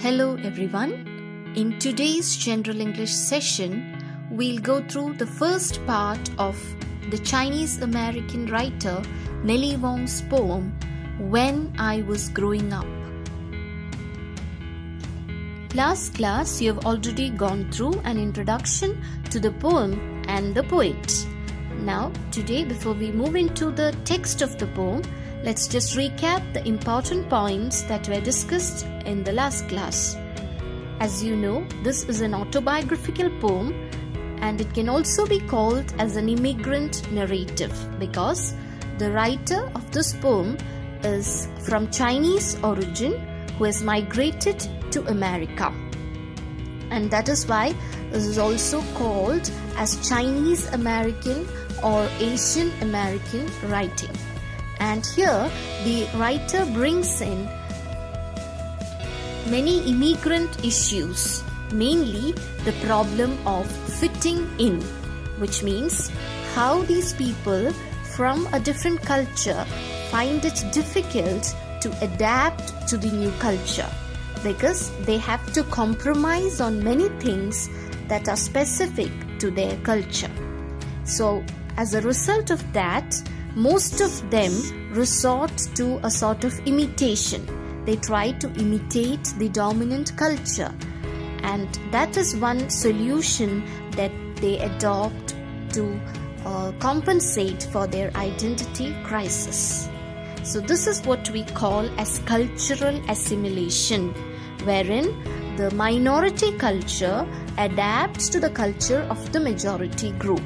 Hello everyone. In today's General English session, we'll go through the first part of the Chinese American writer Nellie Wong's poem, When I Was Growing Up. Last class, you have already gone through an introduction to the poem and the poet. Now, today, before we move into the text of the poem, let's just recap the important points that were discussed in the last class. As you know, this is an autobiographical poem and it can also be called as an immigrant narrative because the writer of this poem is from Chinese origin who has migrated to America. And that is why this is also called as Chinese American or Asian American writing. And here the writer brings in many immigrant issues, mainly the problem of fitting in, which means how these people from a different culture find it difficult to adapt to the new culture because they have to compromise on many things that are specific to their culture. So as a result of that, most of them resort to a sort of imitation. They try to imitate the dominant culture, and that is one solution that they adopt to compensate for their identity crisis. So this is what we call as cultural assimilation, wherein the minority culture adapts to the culture of the majority group.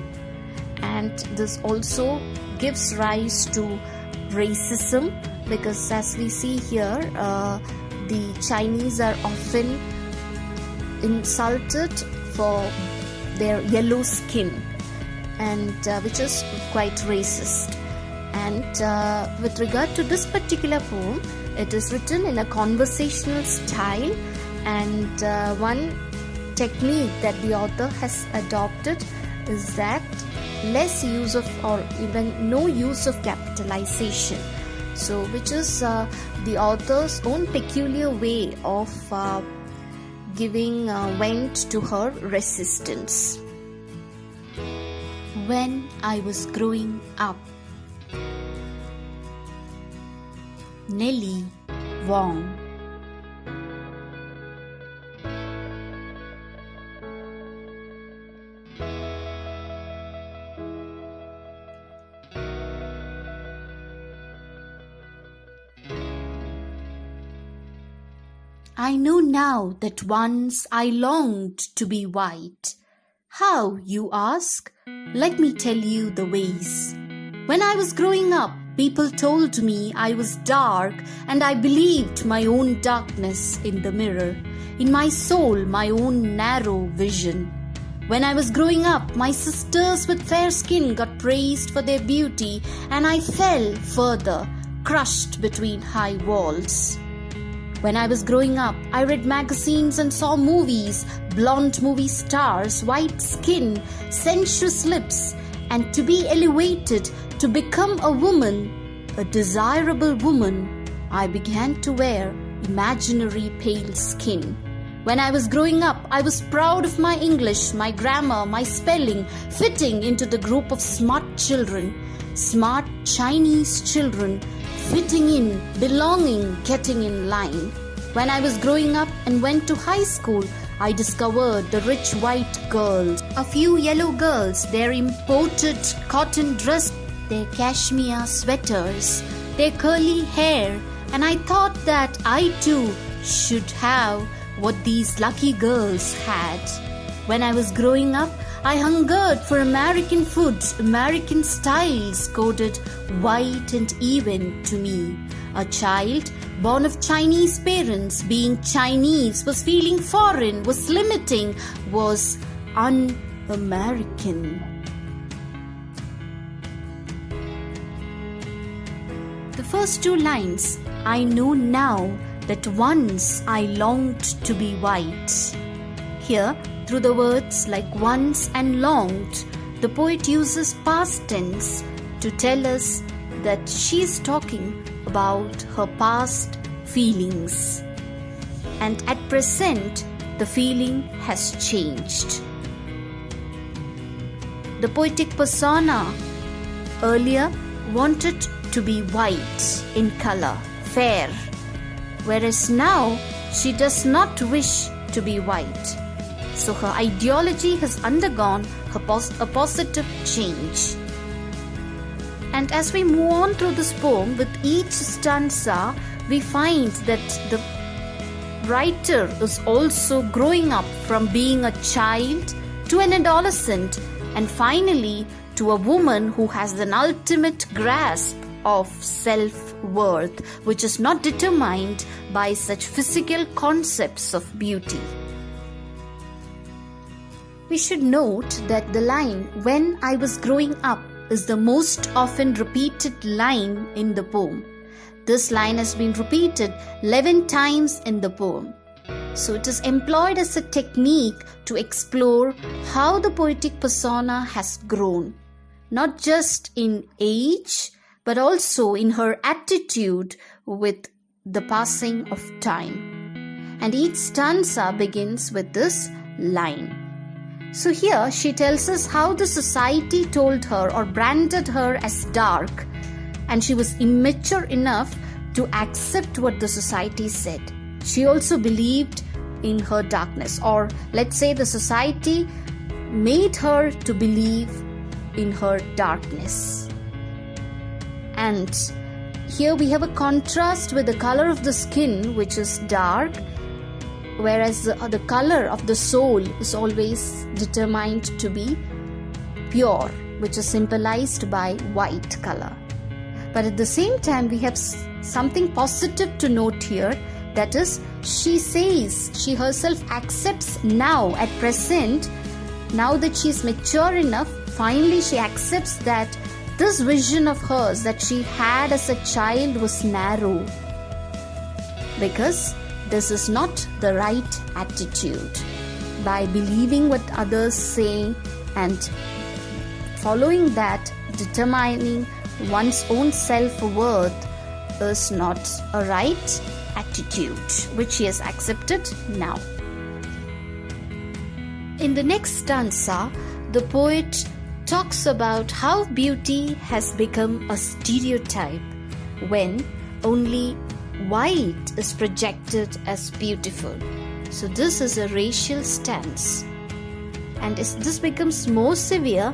And this also gives rise to racism because, as we see here, the Chinese are often insulted for their yellow skin, and which is quite racist. And with regard to this particular poem, it is written in a conversational style, and one technique that the author has adopted is that less use of or even no use of capitalization, so which is the author's own peculiar way of giving vent to her resistance. When I was growing up. Nellie Wong. I know now that once I longed to be white. How, you ask? Let me tell you the ways. When I was growing up, people told me I was dark, and I believed my own darkness in the mirror, in my soul, my own narrow vision. When I was growing up, my sisters with fair skin got praised for their beauty, and I fell further, crushed between high walls. When I was growing up, I read magazines and saw movies, blonde movie stars, white skin, sensuous lips, and to be elevated to become a woman, a desirable woman, I began to wear imaginary pale skin. When I was growing up, I was proud of my English, my grammar, my spelling, fitting into the group of smart children, smart Chinese children, fitting in, belonging, getting in line. When I was growing up and went to high school, I discovered the rich white girls, a few yellow girls, their imported cotton dress, their cashmere sweaters, their curly hair, and I thought that I too should have what these lucky girls had. When I was growing up, I hungered for American food, American styles coded white and even to me. A child born of Chinese parents, being Chinese, was feeling foreign, was limiting, was un-American. The first two lines, I know now that once I longed to be white. Here, through the words like once and longed, the poet uses past tense to tell us that she is talking about her past feelings. and at present the feeling has changed. The poetic persona earlier wanted to be white in color, fair, whereas now she does not wish to be white. So her ideology has undergone a positive change. And as we move on through this poem, with each stanza, we find that the writer is also growing up from being a child to an adolescent and finally to a woman who has an ultimate grasp of self-worth, which is not determined by such physical concepts of beauty. We should note that the line, "When I was growing up," is the most often repeated line in the poem. This line has been repeated 11 times in the poem. So it is employed as a technique to explore how the poetic persona has grown, not just in age, but also in her attitude with the passing of time. And each stanza begins with this line. So here she tells us how the society told her or branded her as dark, and she was immature enough to accept what the society said. She also believed in her darkness, or let's say the society made her to believe in her darkness. And here we have a contrast with the color of the skin, which is dark, whereas the color of the soul is always determined to be pure, which is symbolized by white color. But at the same time, we have something positive to note here. That is, she says, she herself accepts now, at present, now that she is mature enough, finally she accepts that this vision of hers that she had as a child was narrow, because this is not the right attitude. By believing what others say and following that, determining one's own self-worth is not a right attitude, which she has accepted now. In the next stanza, the poet talks about how beauty has become a stereotype when only white is projected as beautiful. So this is a racial stance, and this becomes more severe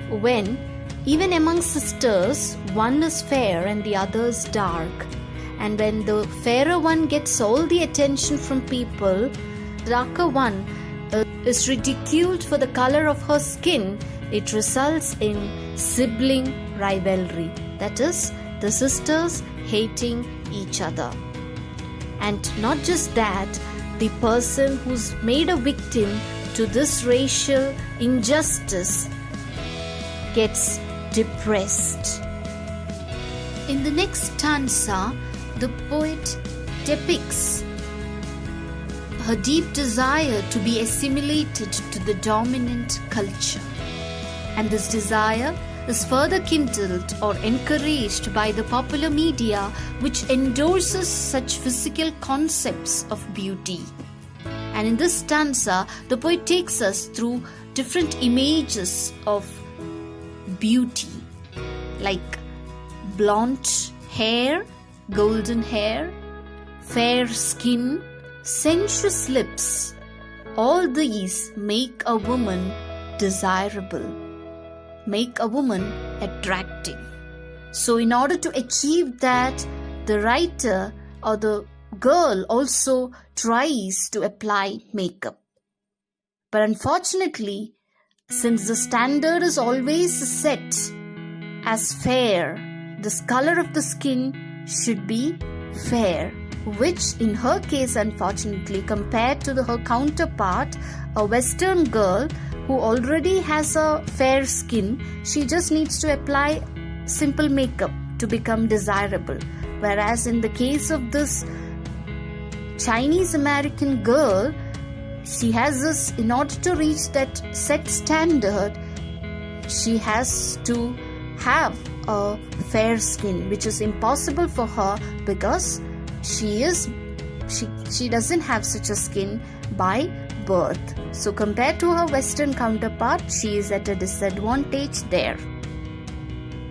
when even among sisters one is fair and the other is dark, and when the fairer one gets all the attention from people, the darker one is ridiculed for the color of her skin. It results in sibling rivalry, that is, the sisters hating each other. And not just that, the person who's made a victim to this racial injustice gets depressed. In the next stanza, the poet depicts her deep desire to be assimilated to the dominant culture. And this desire is further kindled or encouraged by the popular media, which endorses such physical concepts of beauty. And in this stanza, the poet takes us through different images of beauty, like blonde hair, golden hair, fair skin, sensuous lips. All these make a woman desirable, make a woman attractive. So in order to achieve that, the writer or the girl also tries to apply makeup. But unfortunately, since the standard is always set as fair, this color of the skin should be fair, which in her case, unfortunately, compared to her counterpart, a Western girl who already has a fair skin, she just needs to apply simple makeup to become desirable. Whereas in the case of this Chinese American girl, she has this, in order to reach that set standard, she has to have a fair skin, which is impossible for her because she is she doesn't have such a skin by birth. So compared to her Western counterpart, she is at a disadvantage there.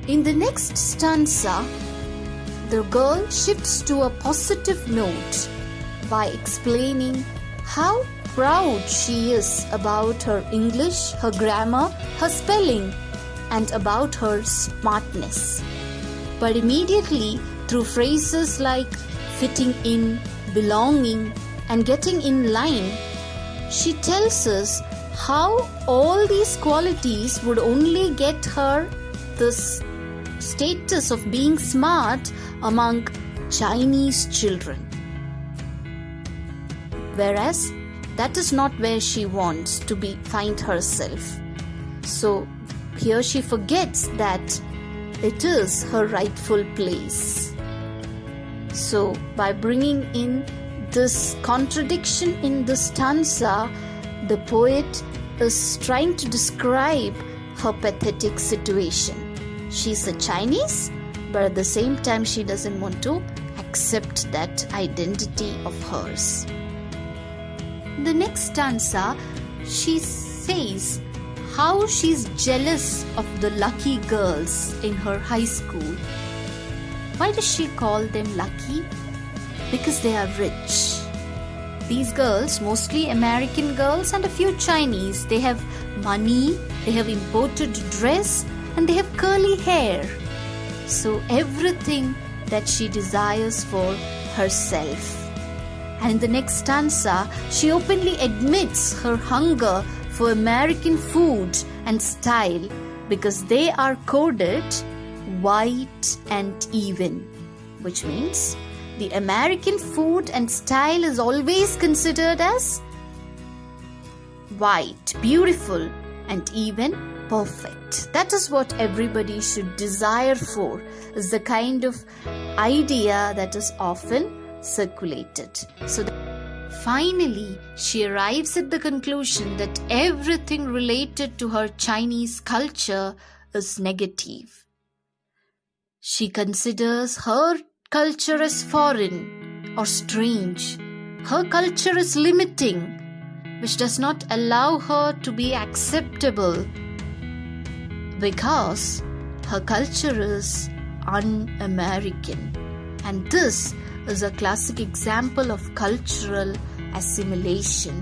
In the next stanza, the girl shifts to a positive note by explaining how proud she is about her English, her grammar, her spelling, and about her smartness. But immediately, through phrases like fitting in, belonging, and getting in line, she tells us how all these qualities would only get her this status of being smart among Chinese children. Whereas that is not where she wants to find herself. So here she forgets that it is her rightful place. So by bringing in this contradiction in this stanza, the poet is trying to describe her pathetic situation. She's a Chinese, but at the same time she doesn't want to accept that identity of hers. In the next stanza, she says how she's jealous of the lucky girls in her high school. Why does she call them lucky? Because they are rich. These girls, mostly American girls and a few Chinese, they have money, they have imported dress, and they have curly hair. So everything that she desires for herself. And in the next stanza, she openly admits her hunger for American food and style because they are coded white and even, which means the American food and style is always considered as white, beautiful, and even perfect. That is what everybody should desire for, is the kind of idea that is often circulated. So finally, she arrives at the conclusion that everything related to her Chinese culture is negative. She considers her culture as foreign or strange. Her culture is limiting, which does not allow her to be acceptable because her culture is un-American. And this is a classic example of cultural assimilation.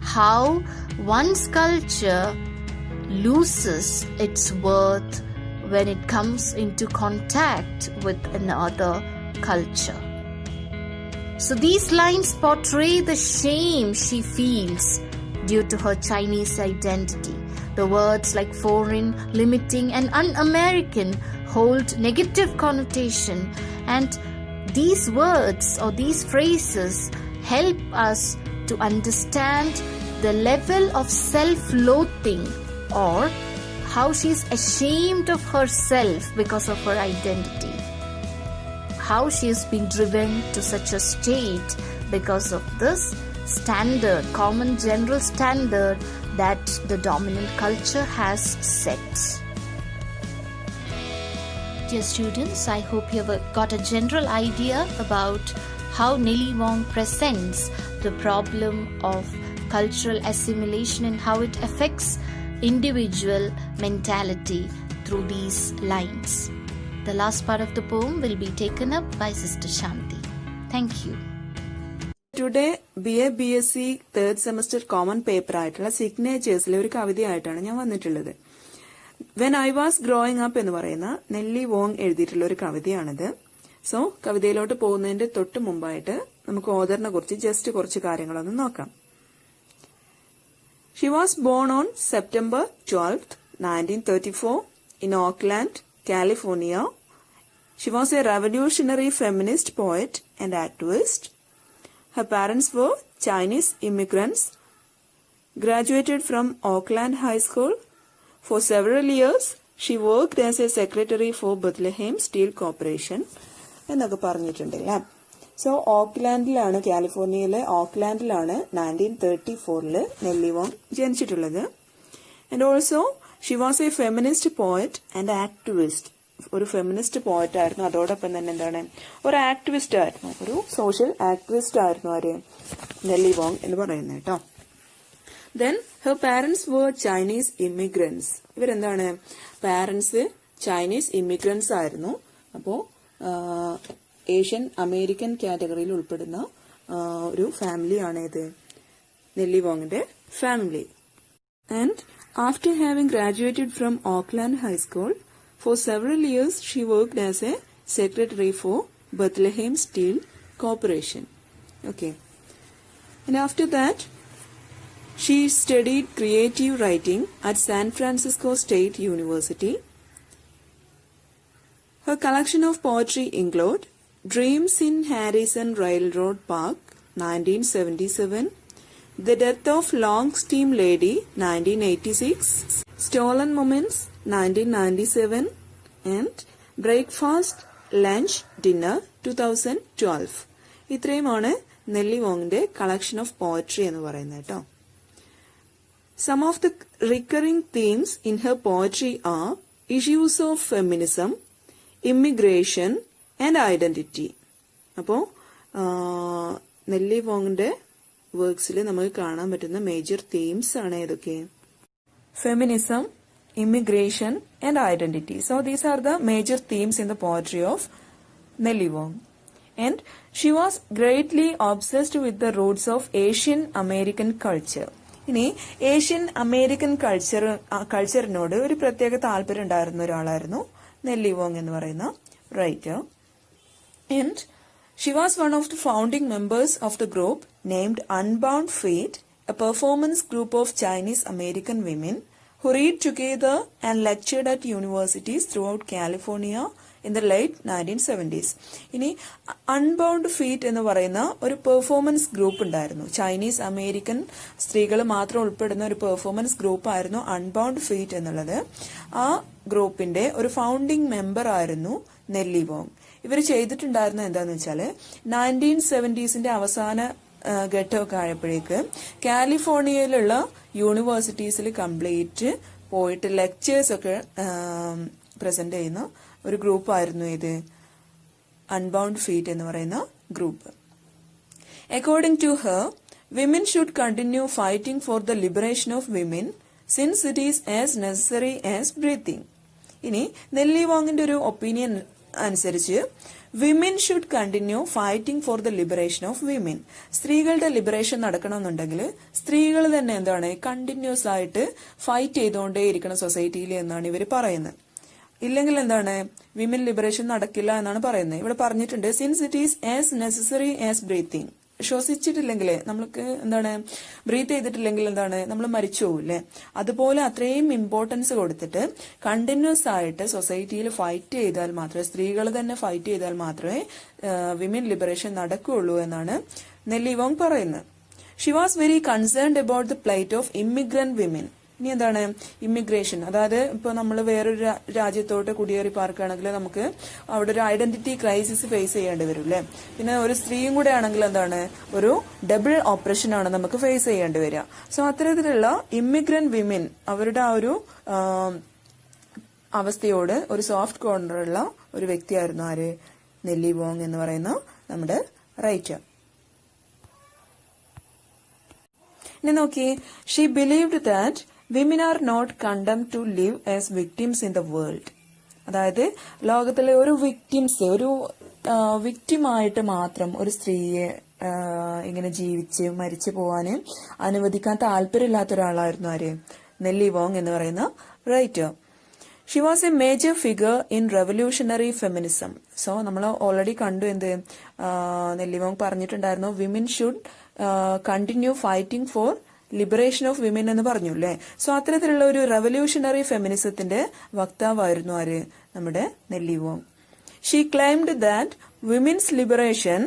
How one's culture loses its worth when it comes into contact with another culture. So these lines portray the shame she feels due to her Chinese identity. The words like foreign, limiting, and un-American hold negative connotation, and these words or these phrases help us to understand the level of self-loathing, or how she is ashamed of herself because of her identity. How she has been driven to such a state because of this standard, common general standard that the dominant culture has set. Dear students, I hope you have got a general idea about how Nellie Wong presents the problem of cultural assimilation and how it affects individual mentality through these lines. The last part of the poem will be taken up by Sister Shanti. Thank you. Today, BA BSc third semester common paper ആയിട്ടുള്ള സിഗ്നേച്ചേഴ്സിലെ ഒരു കവിതയായിട്ടാണ് ഞാൻ വന്നിട്ടുള്ളത്. When I was growing up എന്ന് പറയുന്ന നെല്ലി Wong എഴുതിയിട്ടുള്ള ഒരു കവിതയാണിത്. So കവിതയിലോട്ട് പോകുന്നതിന്റെ തൊട്ട് മുമ്പായിട്ട് നമുക്ക് ഓഥറിനെ കുറിച്ച് ജസ്റ്റ് കുറച്ച് കാര്യങ്ങളൊന്ന് നോക്കാം. She was born on September 12th, 1934 in Oakland, California. She was a revolutionary feminist poet and activist. Her parents were Chinese immigrants. Graduated from Oakland High School. For several years, she worked as a secretary for Bethlehem Steel Corporation. എന്നൊക്കെ പറഞ്ഞിട്ടുണ്ടല്ലേ. So ഓക്ലാൻഡിലാണ്, കാലിഫോർണിയയിലെ ഓക്ലാൻഡിലാണ് 1934 Nellie Wong ജനിച്ചിട്ടുള്ളത്. And also she was a feminist poet and activist ഒരു feminist poet ആയിരുന്നു, അതോടൊപ്പം തന്നെ എന്താണ് ഒരു ആക്ടിവിസ്റ്റ് ആയിരുന്നു, ഒരു സോഷ്യൽ ആക്ടിവിസ്റ്റ് ആയിരുന്നു ആര്, നെല്ലി വോങ് എന്ന് പറയുന്നത് കേട്ടോ. Then her parents were Chinese immigrants. ഇവരെന്താണ്, പാരന്റ്സ് ചൈനീസ് ഇമിഗ്രൻസ് ആയിരുന്നു. അപ്പോ ഏഷ്യൻ അമേരിക്കൻ കാറ്റഗറിയിൽ ഉൾപ്പെടുന്ന ഒരു ഫാമിലിയാണ് ഇത് നെല്ലി വോങ്ങിന്റെ family. And after having graduated from Oakland high school, for several years she worked as a secretary for Bethlehem Steel Corporation. Okay. And after that, she studied creative writing at San Francisco State University. Her collection of poetry include Dreams in Harrison Railroad Park, 1977, The Death of Long Steam Lady, 1986, Stolen Moments, 1997, and Breakfast, Lunch, Dinner, 2012. ഇത്രയുമാണ് നെല്ലി വോങ്ങിന്റെ collection of poetry എന്ന് പറയുന്നത് കേട്ടോ. Some of the recurring themes in her poetry are issues of feminism, immigration, and identity. അപ്പോൾ നെല്ലി വോങ്ങിന്റെ വർക്ക്സിൽ നമുക്ക് കാണാൻ പറ്റുന്ന മേജർ തീംസ് ആണ് ഏതൊക്കെ? Feminism, immigration, and identity. So these are the major themes in the poetry of Nellie Wong. And she was greatly obsessed with the roots of Asian American culture. ഇനി Asian American കൾച്ചറിനോട് ഒരു പ്രത്യേക താല്പര്യം ഉണ്ടായിരുന്ന ഒരാളായിരുന്നു നെല്ലി Wong എന്ന് പറയുന്ന writer. And she was one of the founding members of the group named Unbound Feet, a performance group of Chinese American women who read together and lectured at universities throughout California in the late 1970s. ഇനി unbound feet എന്ന് പറയുന്ന ഒരു performance group ഉണ്ടായിരുന്നു. Chinese American സ്ത്രീകൾ മാത്രം ഉൾപ്പെടുന്ന ഒരു performance group ആയിരുന്നു അൺബൗണ്ട് ഫീറ്റ് എന്നുള്ളത്. ആ ഗ്രൂപ്പിന്റെ ഒരു ഫൗണ്ടിങ് മെമ്പർ ആയിരുന്നു നെല്ലി വോങ്. ഇവർ ചെയ്തിട്ടുണ്ടായിരുന്നത് എന്താന്ന് വെച്ചാല് 1970s അവസാന ഘട്ടമൊക്കെ ആയപ്പോഴേക്ക് കാലിഫോർണിയയിലുള്ള യൂണിവേഴ്സിറ്റീസിൽ കംപ്ലീറ്റ് പോയിട്ട് ലെക്ചേഴ്സ് ഒക്കെ പ്രസന്റ് ചെയ്യുന്ന ഒരു ഗ്രൂപ്പായിരുന്നു ഇത് അൺബൗണ്ട് ഫീറ്റ് എന്ന് പറയുന്ന group. According to her, women should continue fighting for the liberation of women since it is as necessary as breathing. ഇനി നെല്ലി വോങ്ങിന്റെ ഒരു ഒപ്പീനിയൻ അനുസരിച്ച് women should continue fighting for the liberation of women. സ്ത്രീകളുടെ liberation നടക്കണമെന്നുണ്ടെങ്കിൽ സ്ത്രീകൾ തന്നെ എന്താണ് continuous ആയിട്ട് ഫൈറ്റ് ചെയ്തുകൊണ്ടേ ഇരിക്കണം സൊസൈറ്റിയിൽ എന്നാണ് ഇവർ പറയുന്നത്. ഇല്ലെങ്കിൽ എന്താണ് വിമൻ ലിബറേഷൻ നടക്കില്ല എന്നാണ് പറയുന്നത്. ഇവിടെ പറഞ്ഞിട്ടുണ്ട് since it is as necessary as breathing. ശ്വസിച്ചിട്ടില്ലെങ്കിൽ നമ്മൾക്ക് എന്താണ് ബ്രീത്ത് ചെയ്തിട്ടില്ലെങ്കിൽ എന്താണ് നമ്മൾ മരിച്ചു പോകില്ലേ, അതുപോലെ അത്രയും ഇമ്പോർട്ടൻസ് കൊടുത്തിട്ട് കണ്ടിന്യൂസ് ആയിട്ട് സൊസൈറ്റിയിൽ ഫൈറ്റ് ചെയ്താൽ മാത്രമേ, സ്ത്രീകൾ തന്നെ ഫൈറ്റ് ചെയ്താൽ മാത്രമേ വിമൻ ലിബറേഷൻ നടക്കുകയുള്ളൂ എന്നാണ് നെല്ലി വോങ് പറയുന്നത്. She was very concerned about the plate of immigrant women. ഇനി എന്താണ് ഇമിഗ്രേഷൻ, അതായത് ഇപ്പൊ നമ്മൾ വേറൊരു രാജ്യത്തോട്ട് കുടിയേറി പാർക്കുകയാണെങ്കിൽ നമുക്ക് അവിടെ ഒരു ഐഡന്റിറ്റി ക്രൈസിസ് ഫേസ് ചെയ്യേണ്ടി വരും അല്ലെ. പിന്നെ ഒരു സ്ത്രീയും കൂടെ ആണെങ്കിൽ എന്താണ് ഒരു ഡബിൾ ഓപ്പറേഷൻ ആണ് നമുക്ക് ഫേസ് ചെയ്യേണ്ടി വരിക. സോ അത്തരത്തിലുള്ള ഇമിഗ്രന്റ് വിമൻ അവരുടെ ആ ഒരു അവസ്ഥയോട് ഒരു സോഫ്റ്റ് കോർണറുള്ള ഒരു വ്യക്തിയായിരുന്നു ആര്, നെല്ലി വോങ് എന്ന് പറയുന്ന നമ്മുടെ റൈറ്റർ. ഇനി നോക്കി, she believed that women are not condemned to live as victims in the world. അതായത് ലോകത്തിലെ ഒരു വിക്ടിമായിട്ട് മാത്രം ഒരു സ്ത്രീയെ ഇങ്ങനെ ജീവിച്ച് മരിച്ചു പോവാന് അനുവദിക്കാൻ താല്പര്യമില്ലാത്ത ഒരാളായിരുന്നു ആര്, നെല്ലി വോങ് എന്ന് പറയുന്ന writer. Xi was A major figure in revolutionary feminism. So നമ്മൾ ഓൾറെഡി കണ്ടു എന്ത് നെല്ലി വോങ് പറഞ്ഞിട്ടുണ്ടായിരുന്നു, women should continue fighting for Liberation of women എന്ന് പറഞ്ഞു അല്ലേ. സോ അത്തരത്തിലുള്ള ഒരു റെവല്യൂഷണറി ഫെമിനിസത്തിന്റെ വക്താവായിരുന്നു ആര്, നമ്മുടെ Nellie Wong. She claimed that women's liberation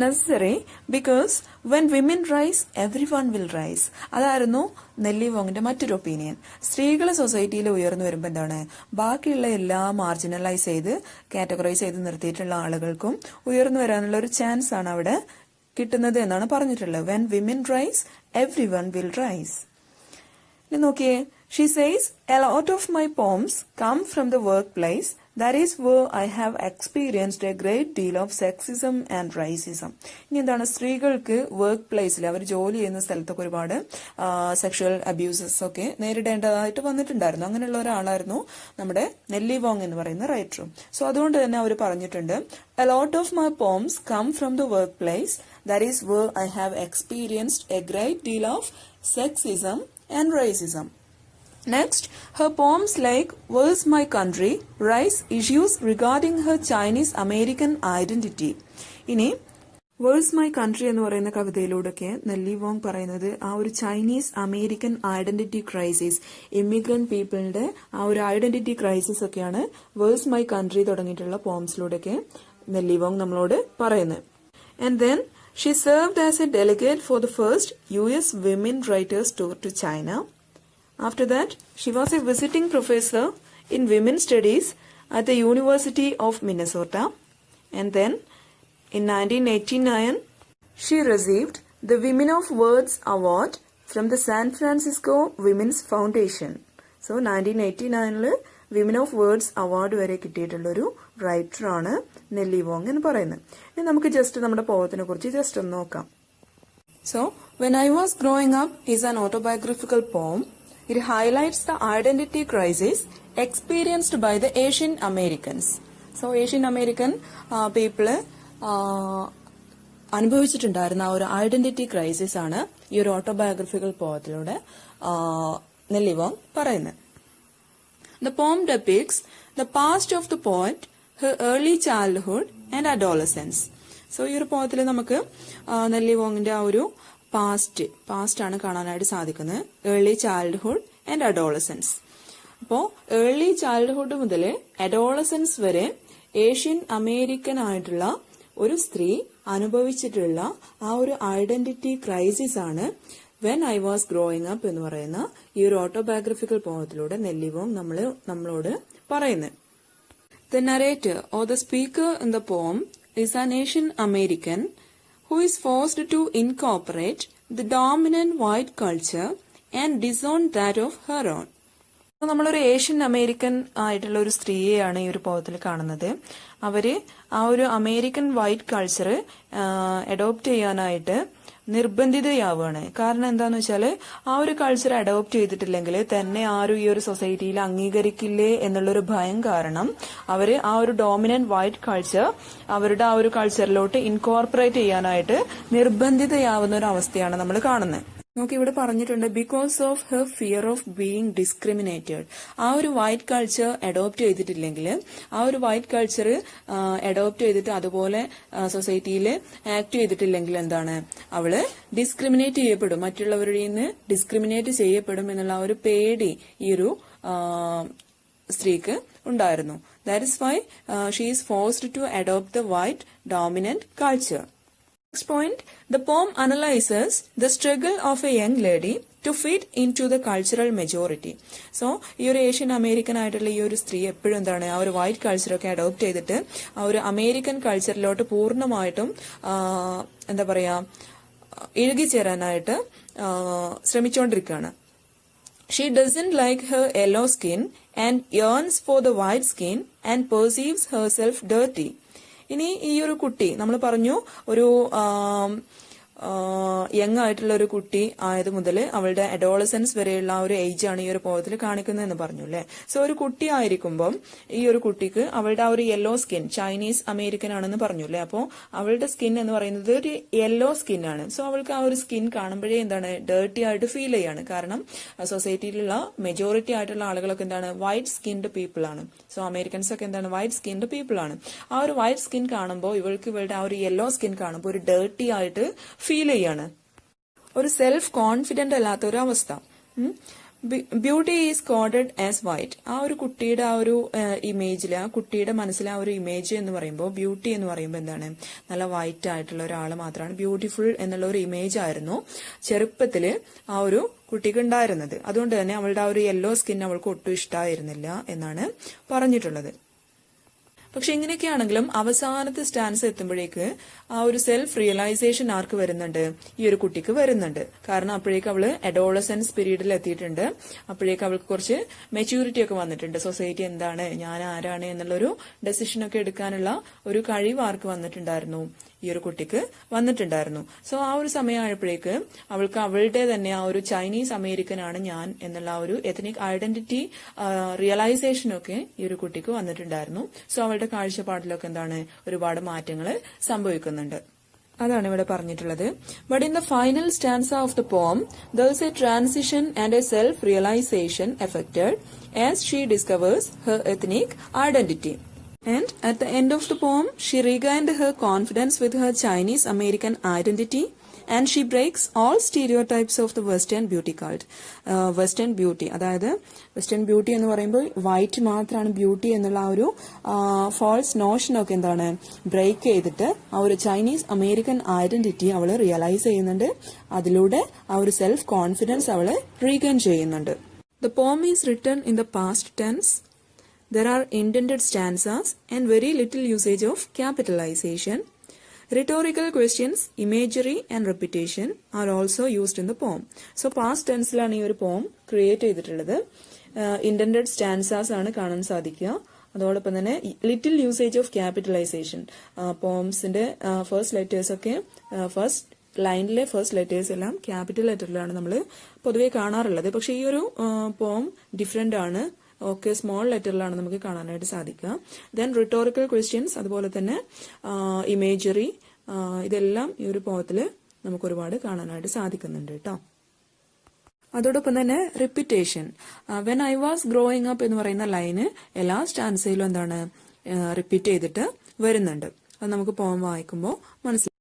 necessary because when women rise everyone will rise. അതായിരുന്നു നെല്ലി വോങ്ങിന്റെ മറ്റൊരു ഒപ്പീനിയൻ. സ്ത്രീകൾ സൊസൈറ്റിയിൽ ഉയർന്നു വരുമ്പോൾ എന്താണ് ബാക്കിയുള്ള എല്ലാ മാർജിനലൈസ് ചെയ്ത് കാറ്റഗറൈസ് ചെയ്ത് നിർത്തിയിട്ടുള്ള ആളുകൾക്കും ഉയർന്നു വരാനുള്ള ഒരു ചാൻസ് ആണ് അവിടെ കിട്ടുന്നത് എന്നാണ് പറഞ്ഞിട്ടുള്ളത്. When women rise everyone will rise. നോക്കിയേ, she says a lot of my poems come from the workplace That is where I have experienced a great deal of sexism and racism. ഇനി എന്താണ്, സ്ത്രീകൾക്ക് work പ്ലേസിൽ അവർ ജോലി ചെയ്യുന്ന സ്ഥലത്തൊക്കെ ഒരുപാട് sexual abuses ഒക്കെ നേരിടേണ്ടതായിട്ട് വന്നിട്ടുണ്ടായിരുന്നു. അങ്ങനെയുള്ള ഒരാളായിരുന്നു നമ്മുടെ നെല്ലി വോങ് എന്ന് പറയുന്ന റൈറ്ററും. സോ അതുകൊണ്ട് തന്നെ അവർ പറഞ്ഞിട്ടുണ്ട്, a lot of my poems come from the workplace. That is where I have experienced a great deal of sexism and racism. Next, her poems like Where's My Country raise issues regarding her Chinese American identity. ഇനി where's my country എന്ന് പറയുന്ന കവിതയിലൂടെയൊക്കെ Nellie Wong പറയുന്നത് ആ ഒരു Chinese American identity crisis, immigrant പീപ്പിളിന്റെ ആ ഒരു ഐഡന്റിറ്റി ക്രൈസിസ് ഒക്കെയാണ് വേഴ്സ് മൈ കൺട്രി തുടങ്ങിയിട്ടുള്ള പോംസിലൂടെയൊക്കെ നെല്ലി വോങ് നമ്മളോട് പറയുന്നത്. And then she served as a delegate for the first US women writers tour to China. After that, she was a visiting professor in women's studies at the University of Minnesota. And then, in 1989, she received the Women of Words Award from the San Francisco Women's Foundation. So, 1989 women of words award വരെ കിട്ടിയിട്ടുള്ളൊരു റൈറ്ററാണ് നെല്ലി Wong എന്ന് പറയുന്നത്. ഇനി നമുക്ക് just നമ്മുടെ പോയത്തിനെ കുറിച്ച് just ഒന്ന് നോക്കാം. So, When I Was Growing Up is an autobiographical poem. It highlights the identity crisis experienced by the Asian Americans. So, Asian American people അനുഭവിച്ചിട്ടുണ്ടായിരുന്ന ആ ഒരു ഐഡന്റിറ്റി ക്രൈസിസ് ആണ് ഈ ഒരു ഓട്ടോബയോഗ്രഫിക്കൽ പോയത്തിലൂടെ നെല്ലി വോങ് പറയുന്നത്. The poem depicts the past of the poet, her early childhood and adolescence. So, ഈ ഒരു പോയത്തിൽ നമുക്ക് നെല്ലി വോങ്ങിന്റെ ആ ഒരു പാസ്റ്റ് ആണ് കാണാനായിട്ട് സാധിക്കുന്നത്. Early childhood and adolescence. അപ്പോ ഏർലി ചൈൽഡ്ഹുഡ് മുതൽ അഡോളസൻസ് വരെ ഏഷ്യൻ അമേരിക്കൻ ആയിട്ടുള്ള ഒരു സ്ത്രീ അനുഭവിച്ചിട്ടുള്ള ആ ഒരു ഐഡന്റിറ്റി ക്രൈസിസ് ആണ് when I was growing up എന്ന് പറയുന്ന ഈ ഒരു ഓട്ടോബയോഗ്രഫിക്കൽ പോയത്തിലൂടെ നെല്ലി വോങ് നമ്മളോട് പറയുന്നത്. The narrator or the speaker in the poem is an Asian American who is forced to incorporate the dominant white culture and disown that of her own. നമ്മളൊരു Asian American ആയിട്ടുള്ള ഒരു സ്ത്രീയെയാണ് ഈ ഒരു പോയത്തിൽ കാണുന്നത്. അവര് ആ ഒരു അമേരിക്കൻ വൈറ്റ് കൾച്ചർ അഡോപ്റ്റ് ചെയ്യാനായിട്ട് നിർബന്ധിതയാവുകയാണ്. കാരണം എന്താന്ന് വെച്ചാല് ആ ഒരു കൾച്ചർ അഡോപ്റ്റ് ചെയ്തിട്ടില്ലെങ്കിൽ തന്നെ ആരും ഈ ഒരു സൊസൈറ്റിയിൽ അംഗീകരിക്കില്ലേ എന്നുള്ളൊരു ഭയം കാരണം അവര് ആ ഒരു ഡോമിനന്റ് വൈറ്റ് കൾച്ചർ അവരുടെ ആ ഒരു കൾച്ചറിലോട്ട് ഇൻകോർപ്പറേറ്റ് ചെയ്യാനായിട്ട് നിർബന്ധിതയാവുന്ന ഒരു അവസ്ഥയാണ് നമ്മൾ കാണുന്നത്. നമുക്ക് ഇവിടെ പറഞ്ഞിട്ടുണ്ട് because of her fear of being discriminated. ആ ഒരു വൈറ്റ് കൾച്ചർ അഡോപ്റ്റ് ചെയ്തിട്ടില്ലെങ്കിൽ, ആ ഒരു വൈറ്റ് കൾച്ചർ അഡോപ്റ്റ് ചെയ്തിട്ട് അതുപോലെ സൊസൈറ്റിയിൽ ആക്ട് ചെയ്തിട്ടില്ലെങ്കിൽ എന്താണ്, അവള് ഡിസ്ക്രിമിനേറ്റ് ചെയ്യപ്പെടും, മറ്റുള്ളവരുടെ നിന്ന് ഡിസ്ക്രിമിനേറ്റ് ചെയ്യപ്പെടും എന്നുള്ള ആ ഒരു പേടി ഈ ഒരു സ്ത്രീക്ക് ഉണ്ടായിരുന്നു. That is why she is forced to adopt the white dominant culture. Next point, the poem analyzes the struggle of a young lady to fit into the cultural majority. So, ഈ ഒരു ഏഷ്യൻ അമേരിക്കൻ ആയിട്ടുള്ള ഈ ഒരു സ്ത്രീ എപ്പോഴും എന്താണ് ആ ഒരു വൈറ്റ് കൾച്ചറൊക്കെ അഡോപ്റ്റ് ചെയ്തിട്ട് ആ ഒരു അമേരിക്കൻ കൾച്ചറിലോട്ട് പൂർണ്ണമായിട്ടും എന്താ പറയാ ഇഴുകിച്ചേരാനായിട്ട് ശ്രമിച്ചുകൊണ്ടിരിക്കുകയാണ്. She doesn't like her yellow skin and yearns for the white skin and perceives herself dirty. ഇനി ഈ ഒരു കുട്ടി നമ്മൾ പറഞ്ഞു ഒരു യങ് ആയിട്ടുള്ള ഒരു കുട്ടി ആയത് മുതൽ അവളുടെ അഡോളസൻസ് വരെയുള്ള ആ ഒരു ഏജ് ആണ് ഈ ഒരു പോയത്തിൽ കാണിക്കുന്നതെന്ന് പറഞ്ഞു അല്ലെ. സോ ഒരു കുട്ടി ആയിരിക്കുമ്പം ഈ ഒരു കുട്ടിക്ക് അവളുടെ ആ ഒരു യെല്ലോ സ്കിൻ ചൈനീസ് അമേരിക്കൻ ആണെന്ന് പറഞ്ഞു അല്ലെ. അപ്പോൾ അവളുടെ സ്കിൻ എന്ന് പറയുന്നത് ഒരു യെല്ലോ സ്കിൻ ആണ്. സോ അവൾക്ക് ആ ഒരു സ്കിൻ കാണുമ്പോഴേ എന്താണ് ഡേർട്ടി ആയിട്ട് ഫീൽ ചെയ്യാണ്. കാരണം സൊസൈറ്റിയിലുള്ള മെജോറിറ്റി ആയിട്ടുള്ള ആളുകളൊക്കെ എന്താണ് വൈറ്റ് സ്കിൻഡ് പീപ്പിൾ ആണ്. സോ അമേരിക്കൻസ് ഒക്കെ എന്താണ് വൈറ്റ് സ്കിൻഡ് പീപ്പിൾ ആണ്. ആ ഒരു വൈറ്റ് സ്കിൻ കാണുമ്പോൾ ഇവളുടെ ആ ഒരു യെല്ലോ സ്കിൻ കാണുമ്പോൾ ഒരു ഡേർട്ടി ആയിട്ട് ഫീൽ ചെയ്യാണ്. ഒരു സെൽഫ് കോൺഫിഡന്റ് അല്ലാത്ത ഒരു അവസ്ഥ. Beauty is coded as white. ആ ഒരു കുട്ടിയുടെ ആ ഒരു ഇമേജില് ആ കുട്ടിയുടെ മനസ്സിലെ ആ ഒരു ഇമേജ് എന്ന് പറയുമ്പോൾ ബ്യൂട്ടി എന്ന് പറയുമ്പോൾ എന്താണ് നല്ല വൈറ്റ് ആയിട്ടുള്ള ഒരാൾ മാത്രമാണ് ബ്യൂട്ടിഫുൾ എന്നുള്ള ഒരു ഇമേജ് ആയിരുന്നു ചെറുപ്പത്തില് ആ ഒരു കുട്ടിക്ക് ഉണ്ടായിരുന്നത്. അതുകൊണ്ട് തന്നെ അവളുടെ ആ ഒരു യെല്ലോ സ്കിൻ അവൾക്ക് ഒട്ടും ഇഷ്ടമായിരുന്നില്ല എന്നാണ് പറഞ്ഞിട്ടുള്ളത്. പക്ഷെ ഇങ്ങനെയൊക്കെയാണെങ്കിലും അവസാനത്തെ സ്റ്റാൻസ് എത്തുമ്പോഴേക്ക് ആ ഒരു സെൽഫ് റിയലൈസേഷൻ ആർക്ക് വരുന്നുണ്ട്? ഈ ഒരു കുട്ടിക്ക് വരുന്നുണ്ട്. കാരണം അപ്പോഴേക്ക് അവള് അഡോളസൻസ് പീരീഡിൽ എത്തിയിട്ടുണ്ട്. അപ്പോഴേക്ക് അവൾക്ക് കുറച്ച് മെച്യൂരിറ്റി ഒക്കെ വന്നിട്ടുണ്ട്. സൊസൈറ്റി എന്താണ്, ഞാൻ ആരാണ് എന്നുള്ളൊരു ഡെസിഷൻ ഒക്കെ എടുക്കാനുള്ള ഒരു കഴിവ് ആർക്ക് വന്നിട്ടുണ്ടായിരുന്നു? ഈ ഒരു കുട്ടിക്ക് വന്നിട്ടുണ്ടായിരുന്നു. സോ ആ ഒരു സമയമായപ്പോഴേക്ക് അവൾക്ക് അവളുടെ തന്നെ ആ ഒരു ചൈനീസ് അമേരിക്കൻ ആണ് ഞാൻ എന്നുള്ള ആ ഒരു എത്നിക് ഐഡന്റിറ്റി റിയലൈസേഷനൊക്കെ ഈ ഒരു കുട്ടിക്ക് വന്നിട്ടുണ്ടായിരുന്നു. സോ അവളുടെ കാഴ്ചപ്പാടിലൊക്കെ എന്താണ് ഒരുപാട് മാറ്റങ്ങൾ സംഭവിക്കുന്നുണ്ട്. അതാണ് ഇവിടെ പറഞ്ഞിട്ടുള്ളത്. But in the final stanza of the poem there is a transition and a self realization affected as she discovers her ethnic identity. And at the end of the poem, she regained her confidence with her Chinese American identity and she breaks all stereotypes of the Western beauty cult. Western beauty, അതായത് western beauty എന്ന് പറയുമ്പോൾ white മാത്രമാണ് beauty എന്നുള്ള ആ ഒരു false നോഷനൊക്കെ എന്താണ് break ചെയ്തിട്ട് ആ ഒരു ചൈനീസ് അമേരിക്കൻ ഐഡന്റിറ്റി അവൾ റിയലൈസ് ചെയ്യുന്നുണ്ട്. അതിലൂടെ ആ ഒരു സെൽഫ് കോൺഫിഡൻസ് അവൾ റീഗെയിൻ ചെയ്യുന്നുണ്ട്. The poem is written in the past tense. There are indented stanzas and very little usage of capitalization. Rhetorical questions, imagery and repetition are also used in the poem. So past tenseലാണ് ഈ ഒരു poem create ചെയ്തിട്ടുള്ളത്. Indented stanzas ആണ് കാണാൻ സാധിക്കുക. അതോടൊപ്പം തന്നെ little usage of capitalization. പോംസിന്റെ ഫസ്റ്റ് ലെറ്റേഴ്സ് ഒക്കെ ഫസ്റ്റ് ലൈനിലെ ഫസ്റ്റ് ലെറ്റേഴ്സ് എല്ലാം ക്യാപിറ്റൽ ലെറ്ററിലാണ് നമ്മൾ പൊതുവെ കാണാറുള്ളത്. പക്ഷെ ഈ ഒരു പോം ഡിഫറെന്റ് ആണ്. ഒക്കെ സ്മോൾ ലെറ്ററിലാണ് നമുക്ക് കാണാനായിട്ട് സാധിക്കുക. ദെൻ റിട്ടോറിക്കൽ ക്വസ്റ്റ്യൻസ്, അതുപോലെ തന്നെ ഇമേജറി, ഇതെല്ലാം ഈ ഒരു പോയത്തില് നമുക്ക് ഒരുപാട് കാണാനായിട്ട് സാധിക്കുന്നുണ്ട് കേട്ടോ. അതോടൊപ്പം തന്നെ repetition. When I was growing up എന്ന് പറയുന്ന ലൈന് എല്ലാ സ്റ്റാൻസയിലും എന്താണ് റിപ്പീറ്റ് ചെയ്തിട്ട് വരുന്നുണ്ട്. അത് നമുക്ക് പോം വായിക്കുമ്പോൾ മനസ്സിലാവും.